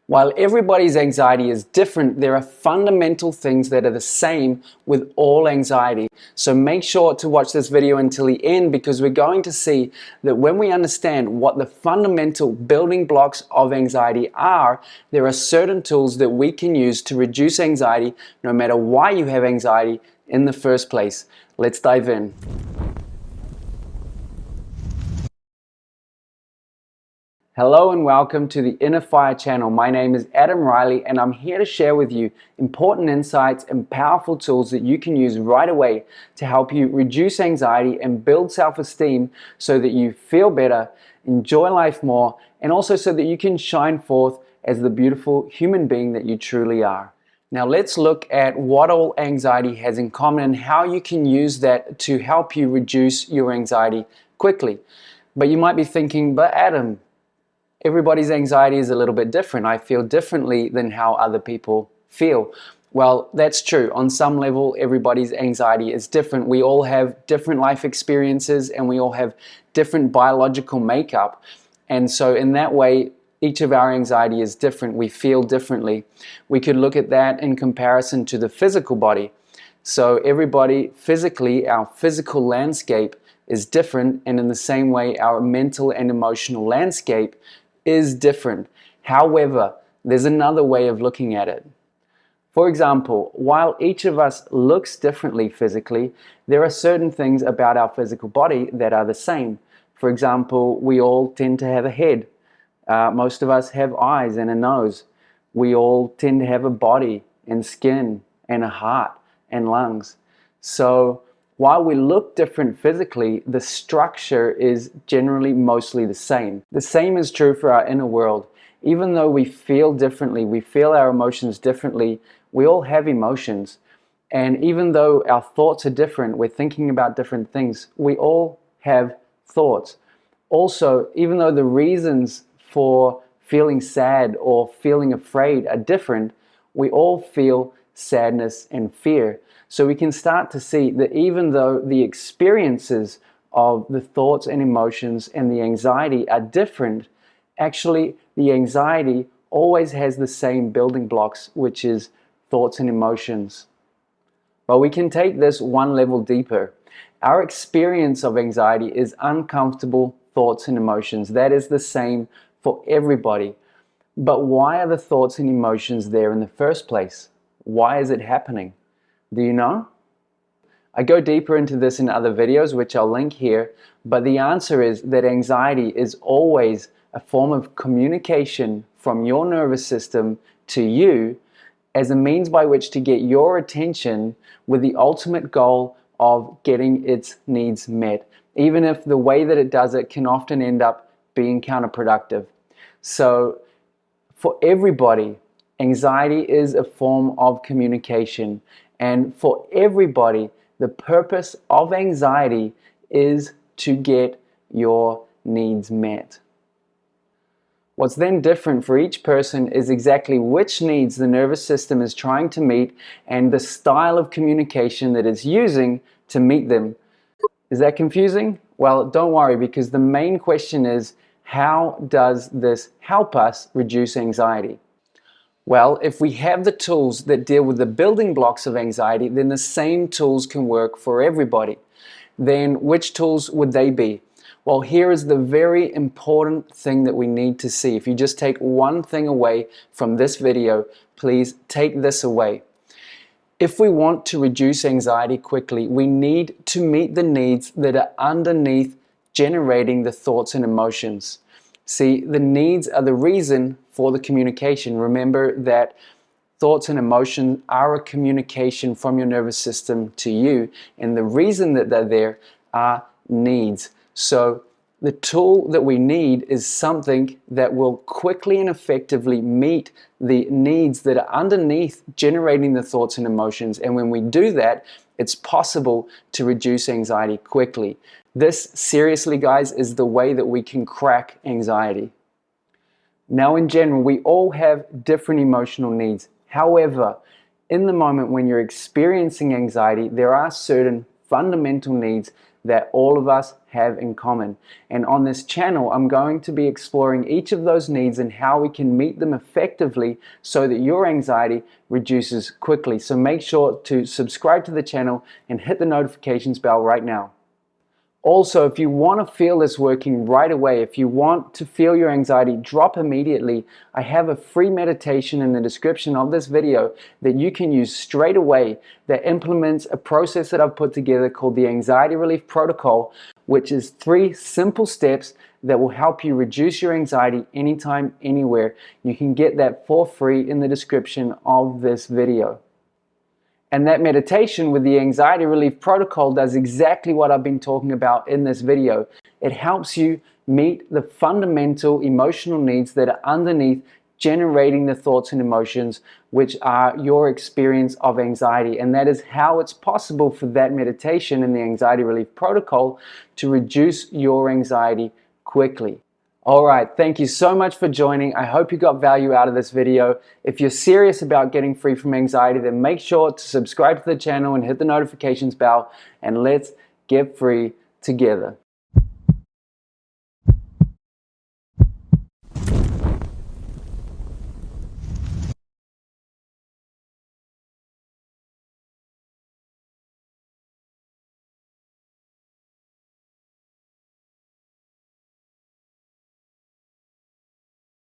While everybody's anxiety is different, there are fundamental things that are the same with all anxiety. So make sure to watch this video until the end, because we're going to see that when we understand what the fundamental building blocks of anxiety are, there are certain tools that we can use to reduce anxiety no matter why you have anxiety in the first place. Let's dive in. Hello and welcome to the Inner Fire channel. My name is Adam Riley and I'm here to share with you important insights and powerful tools that you can use right away to help you reduce anxiety and build self-esteem so that you feel better, enjoy life more, and also so that you can shine forth as the beautiful human being that you truly are. Now let's look at what all anxiety has in common and how you can use that to help you reduce your anxiety quickly. But you might be thinking, but Adam, everybody's anxiety is a little bit different. I feel differently than how other people feel. Well, that's true. On some level, everybody's anxiety is different. We all have different life experiences and we all have different biological makeup. And so in that way, each of our anxiety is different. We feel differently. We could look at that in comparison to the physical body. So everybody physically, our physical landscape is different, and in the same way, our mental and emotional landscape is different. However, there's another way of looking at it. For example, while each of us looks differently physically, there are certain things about our physical body that are the same. For example, we all tend to have a head. Most of us have eyes and a nose. We all tend to have a body and skin and a heart and lungs. So while we look different physically, the structure is generally mostly the same. The same is true for our inner world. Even though we feel differently, we feel our emotions differently, we all have emotions. And even though our thoughts are different, we're thinking about different things, we all have thoughts. Also, even though the reasons for feeling sad or feeling afraid are different, we all feel sadness and fear. So we can start to see that even though the experiences of the thoughts and emotions and the anxiety are different, actually the anxiety always has the same building blocks, which is thoughts and emotions. But we can take this one level deeper. Our experience of anxiety is uncomfortable thoughts and emotions. That is the same for everybody. But why are the thoughts and emotions there in the first place? Why is it happening? Do you know? I go deeper into this in other videos, which I'll link here, but the answer is that anxiety is always a form of communication from your nervous system to you as a means by which to get your attention with the ultimate goal of getting its needs met, even if the way that it does it can often end up being counterproductive. So for everybody, anxiety is a form of communication. And for everybody, the purpose of anxiety is to get your needs met. What's then different for each person is exactly which needs the nervous system is trying to meet and the style of communication that it's using to meet them. Is that confusing? Well, don't worry, because the main question is, how does this help us reduce anxiety? Well, if we have the tools that deal with the building blocks of anxiety, then the same tools can work for everybody. Then which tools would they be? Well, here is the very important thing that we need to see. If you just take one thing away from this video, please take this away. If we want to reduce anxiety quickly, we need to meet the needs that are underneath generating the thoughts and emotions. See, the needs are the reason for the communication. Remember that thoughts and emotions are a communication from your nervous system to you, and the reason that they're there are needs. So the tool that we need is something that will quickly and effectively meet the needs that are underneath generating the thoughts and emotions. And when we do that, it's possible to reduce anxiety quickly. This, seriously guys, is the way that we can crack anxiety. Now in general, we all have different emotional needs. However, in the moment when you're experiencing anxiety, there are certain fundamental needs that all of us have in common. And on this channel, I'm going to be exploring each of those needs and how we can meet them effectively so that your anxiety reduces quickly. So make sure to subscribe to the channel and hit the notifications bell right now. Also, if you want to feel this working right away, if you want to feel your anxiety drop immediately, I have a free meditation in the description of this video that you can use straight away that implements a process that I've put together called the Anxiety Relief Protocol, which is 3 simple steps that will help you reduce your anxiety anytime, anywhere. You can get that for free in the description of this video. And that meditation with the Anxiety Relief Protocol does exactly what I've been talking about in this video. It helps you meet the fundamental emotional needs that are underneath generating the thoughts and emotions which are your experience of anxiety. And that is how it's possible for that meditation and the Anxiety Relief Protocol to reduce your anxiety quickly. Alright, thank you so much for joining. I hope you got value out of this video. If you're serious about getting free from anxiety, then make sure to subscribe to the channel and hit the notifications bell, and let's get free together.